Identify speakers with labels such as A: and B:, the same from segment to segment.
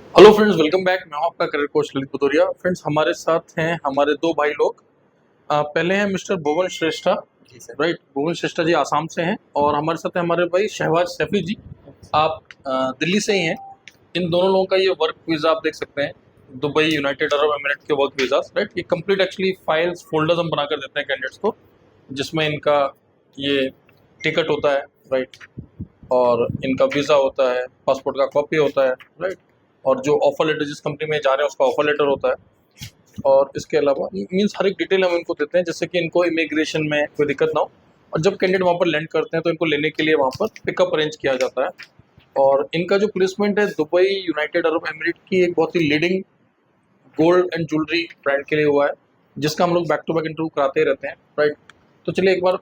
A: Hello friends, welcome back. मैं हूं आपका career coach Lalit Bhadauria. Friends, हमारे साथ हैं हमारे दो भाई लोग। पहले हैं मिस्टर भुवन श्रेष्ठा।
B: जी सर।
A: राइट, भुवन श्रेष्ठा जी आसाम से हैं और हमारे साथ हैं हमारे भाई शहबाज सैफी जी। आप दिल्ली से ही हैं। इन दोनों लोगों का ये वर्क वीज़ा आप देख सकते हैं, दुबई यूनाइटेड अरब एमिरेट के वर्क वीज़ा। राइट, ये कंप्लीट एक्चुअली फाइल्स फोल्डर्स हम बनाकर देते हैं कैंडिडेट्स को, जिसमें इनका ये टिकट होता है। राइट, और इनका वीज़ा होता है, पासपोर्ट का कॉपी होता है। राइट, और जो ऑफर लेटर जिस कंपनी में जा रहे हैं उसका ऑफर लेटर होता है। और इसके अलावा मीन्स हर एक डिटेल हम इनको देते हैं, जिससे कि इनको इमिग्रेशन में कोई दिक्कत ना हो। और जब कैंडिडेट वहाँ पर लैंड करते हैं तो इनको लेने के लिए वहाँ पर पिकअप अरेंज किया जाता है। और इनका जो प्लेसमेंट है दुबई यूनाइटेड अरब एमिरेट की एक बहुत ही leading gold and jewellery brand के लिए हुआ है, जिसका हम लोग बैक टू बैक इंटरव्यू कराते ही रहते हैं। राइट, तो चलिए एक बार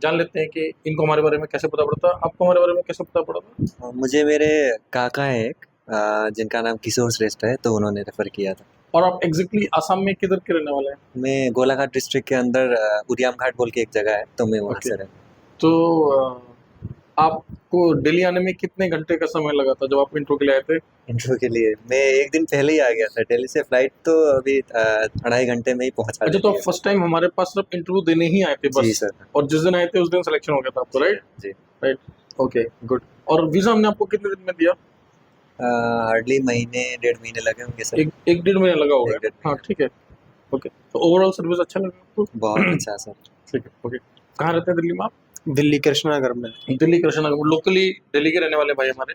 A: जान लेते हैं कि इनको हमारे बारे में कैसे पता पड़ता। आपको हमारे बारे में कैसे पता पड़ा था?
B: मुझे मेरे काका हैं एक, जिनका नाम किशोर श्रेष्ठ है, तो उन्होंने रेफ़र किया था।
A: और आप एग्जैक्टली आसाम में किधर के रहने वाले हैं?
B: मैं गोलाघाट डिस्ट्रिक्ट के अंदर उदियाम घाट बोल के एक जगह है, तो मैं वहाँ
A: ओके,
B: से रहता
A: तो आपको दिल्ली आने में कितने घंटे का समय लगा था जब आप इंटरव्यू के लिए आए थे?
B: हूँ इंटरव्यू के लिए। मैं एक दिन पहले ही आ गया था दिल्ली से। फ्लाइट तो अभी 2.5 घंटे में ही पहुँचा
A: अच्छा, तो
B: देती
A: आप
B: है।
A: फर्स्ट टाइम हमारे पास सिर्फ इंटरव्यू देने ही आए थे
B: जी
A: बस?
B: सर।
A: और जिस दिन आए थे उस दिन सिलेक्शन हो गया था आपको, राइट?
B: जी।
A: Right, okay, good. और वीज़ा हमने आपको कितने दिन में दिया?
B: हार्डली महीने, 1.5 महीने लगे होंगे सर।
A: एक एक डेढ़ महीना लगा होगा।
B: 1 डेढ़
A: हाँ,
B: महीने।
A: ठीक है। ओके, तो ओवरऑल सर्विस अच्छा लगा आपको?
B: बहुत अच्छा सर।
A: ठीक है, ओके। कहाँ रहते हैं दिल्ली में आप?
C: दिल्ली कृष्णनगर में।
A: दिल्ली कृष्णनगर, लोकली दिल्ली के रहने वाले भाई हमारे।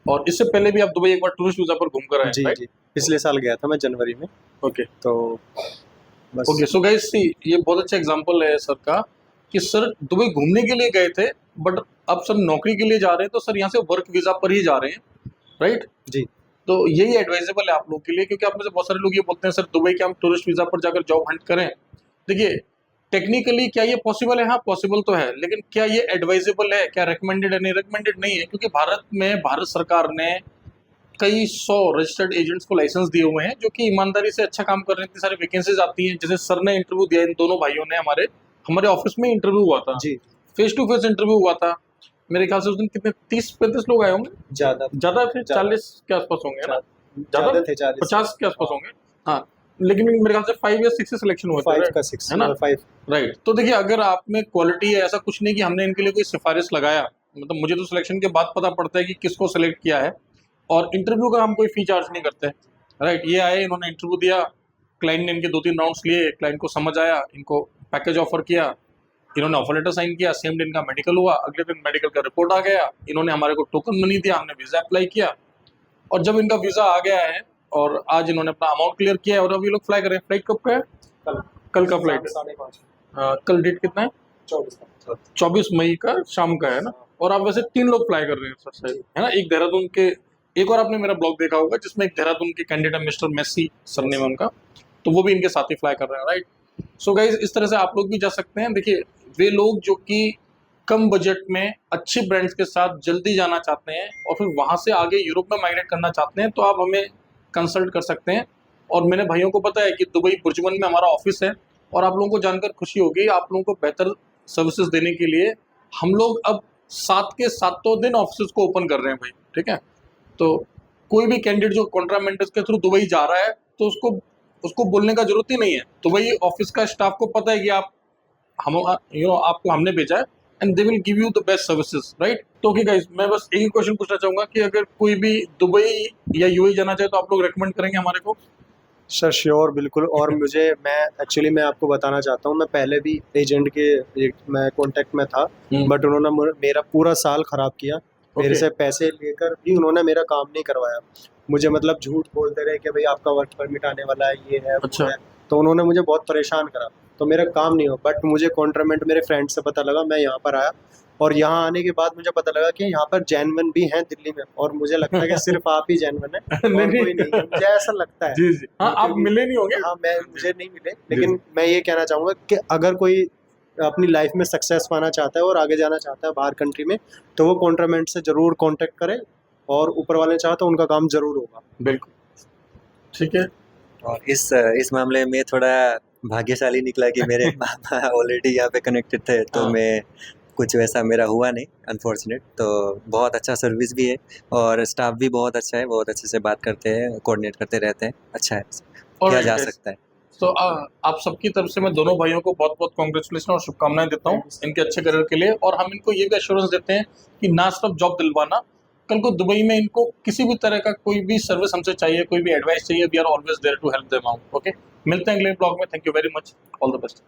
A: और इससे पहले भी आप दुबई एक बार टूरिस्ट वीज़ा पर घूम कर आए,
C: जी,
A: राइट?
C: जी। पिछले साल गया था मैं जनवरी में,
A: ओके।
C: तो बस।
A: ओके, सो गाइस सी, ये बहुत अच्छा एग्जांपल है सर का कि सर दुबई घूमने के लिए गए थे, बट अब सर नौकरी के लिए जा रहे हैं, तो सर यहाँ से वर्क वीज़ा पर ही जा रहे हैं, राइट?
C: जी,
A: तो यही एडवाइजेबल है आप लोग के लिए, क्योंकि आप में से बहुत सारे लोग ये बोलते हैं सर दुबई के हम टूरिस्ट वीज़ा पर जाकर जॉब हंट करें। देखिए, टेक्निकली क्या ये पॉसिबल है? हाँ, पॉसिबल तो है, लेकिन क्या ये एडवाइजेबल है? क्या रिकमेंडेड है? नहीं, रिकमेंडेड नहीं है, क्योंकि भारत में भारत सरकार ने कई सौ रजिस्टर्ड एजेंट्स को लाइसेंस दिए हुए हैं, जो कि ईमानदारी से अच्छा काम कर रहे हैं। इतनी सारी वैकेंसीज आती हैं। जैसे सर ने इंटरव्यू दिया, इन दोनों भाइयों ने हमारे हमारे ऑफिस में इंटरव्यू हुआ था,
C: जी।
A: फेस टू फेस इंटरव्यू हुआ था। मेरे ख्याल से उस दिन कितने 30-35 लोग आए होंगे,
C: ज़्यादा
A: ज्यादा थे,
C: ज़्यादा
A: 40 के आसपास होंगे, है ना?
C: ज़्यादा
A: ज्यादा
C: थे, 40 से।
A: 50 के आसपास होंगे। हाँ, लेकिन मेरे ख्याल से 5 या 6 से सिलेक्शन हुए थे,
C: 5
A: right?
C: का 6
A: है ना?
C: 5।
A: राइट, तो देखिए, अगर आप में क्वालिटी है, ऐसा कुछ नहीं कि हमने इनके लिए कोई सिफारिश लगाया। मतलब मुझे तो सिलेक्शन के बाद पता पड़ता है कि किसको सेलेक्ट किया है। और इंटरव्यू का हम कोई फी चार्ज नहीं करते। राइट, ये आए, इन्होंने इंटरव्यू दिया, क्लाइंट ने इनके 2-3 राउंड्स लिए, क्लाइंट को समझ आया, इनको पैकेज ऑफर किया, इन्होंने ऑफर लेटर साइन किया, सेम दिन का मेडिकल हुआ, अगले दिन मेडिकल का रिपोर्ट आ गया, इन्होंने हमारे को टोकन मनी दिया, हमने वीज़ा अप्लाई किया। और जब इनका वीज़ा आ गया है और आज इन्होंने अपना अमाउंट क्लियर किया है और अभी लोग फ्लाई कर रहे हैं। फ्लाइट कब का है?
C: कल
A: कल का फ्लाइट है।
C: 5:30
A: कल डेट कितना है?
C: 24 का।
A: 24 मई का शाम का है ना? और आप वैसे 3 लोग फ्लाई कर रहे हैं सर, शायद, है ना? एक देहरादून के, एक और आपने मेरा ब्लॉग देखा होगा जिसमें एक देहरादून के कैंडिडेट है, मिस्टर मेसी सरनेम है उनका, तो वो भी इनके साथ ही फ्लाई कर रहे हैं, राइट? सो गाइज, इस तरह से आप लोग भी जा सकते हैं। देखिए, वे लोग जो कि कम बजट में अच्छी ब्रांड्स के साथ जल्दी जाना चाहते हैं और फिर वहाँ से आगे यूरोप में माइग्रेट करना चाहते हैं, तो आप हमें कंसल्ट कर सकते हैं। और मेरे भाइयों को पता है कि दुबई बुर्जुमन में हमारा ऑफिस है, और आप लोगों को जानकर खुशी होगी, आप लोगों को बेहतर सर्विसेज देने के लिए हम लोग अब 7 के 7 दिन ऑफिस को ओपन कर रहे हैं भाई, ठीक है? तो कोई भी कैंडिडेट जो कॉन्ट्रामेंटर्स के थ्रू दुबई जा रहा है, तो उसको उसको बोलने का जरूरत ही नहीं है। दुबई ऑफिस का स्टाफ को पता है कि आप हम आपको हमने भेजा है, and they will give you the best services, right? तो ओके गाइस, मैं बस एक ही क्वेश्चन पूछना चाहूंगा कि अगर कोई भी दुबई या यूएई जाना चाहे तो आप लोग रेकमेंड करेंगे हमारे को?
C: सर श्योर, बिल्कुल। और मैं आपको बताना चाहता हूँ, मैं पहले भी एजेंट के मैं कॉन्टेक्ट में था, बट उन्होंने मेरा पूरा साल ख़राब किया। मेरे
A: ओके,
C: से पैसे लेकर भी उन्होंने मेरा काम नहीं करवाया। मुझे मतलब झूठ बोलते रहे कि भाई आपका वर्क परमिट आने वाला है, ये है,
A: अच्छा।
C: वो है। तो उन्होंने मुझे बहुत परेशान करा, तो मेरा काम नहीं हुआ। बट मुझे कॉन्ट्रामेंट मेरे फ्रेंड से पता लगा, मैं यहाँ पर आया, और यहाँ आने के बाद मुझे पता लगा कि यहाँ पर जेन्युइन भी हैं दिल्ली में, और मुझे लगता है कि सिर्फ आप ही जेन्युइन है
A: नहीं,
C: और कोई
A: नहीं।
C: नहीं है, मुझे ऐसा लगता है।
A: जी, जी। हाँ, आप
C: क्योंकि
A: मिले नहीं होंगे।
C: हाँ, मुझे नहीं मिले, लेकिन मैं ये कहना चाहूँगा कि अगर कोई अपनी लाइफ में सक्सेस पाना चाहता है और आगे जाना चाहता है बाहर कंट्री में, तो वो कॉन्ट्रामेंट से ज़रूर कांटेक्ट करे, और ऊपर वाले चाहे तो उनका काम ज़रूर होगा।
A: बिल्कुल, ठीक है।
B: और इस मामले में थोड़ा भाग्यशाली निकला कि मेरे मामा ऑलरेडी यहाँ पे कनेक्टेड थे, तो
A: हाँ।
B: मैं कुछ वैसा मेरा हुआ नहीं अनफॉर्चुनेट। तो बहुत अच्छा सर्विस भी है और स्टाफ भी बहुत अच्छा है, बहुत अच्छे से बात करते हैं, कोऑर्डिनेट करते रहते हैं, अच्छा है, किया
A: Alright,
B: जा
A: guys.
B: सकता है।
A: तो आप सबकी तरफ से मैं दोनों भाइयों को बहुत बहुत कॉन्ग्रेचुलेशन और शुभकामनाएं देता हूँ इनके अच्छे करियर के लिए, और हम इनको ये भी एश्योरेंस देते हैं कि ना सिर्फ जॉब दिलवाना, कल को दुबई में इनको किसी भी तरह का कोई भी सर्विस हमसे चाहिए, कोई भी एडवाइस चाहिए, we are always there to help them out. Okay, मिलते हैं अगले ब्लॉग में। Thank you very much, all the best.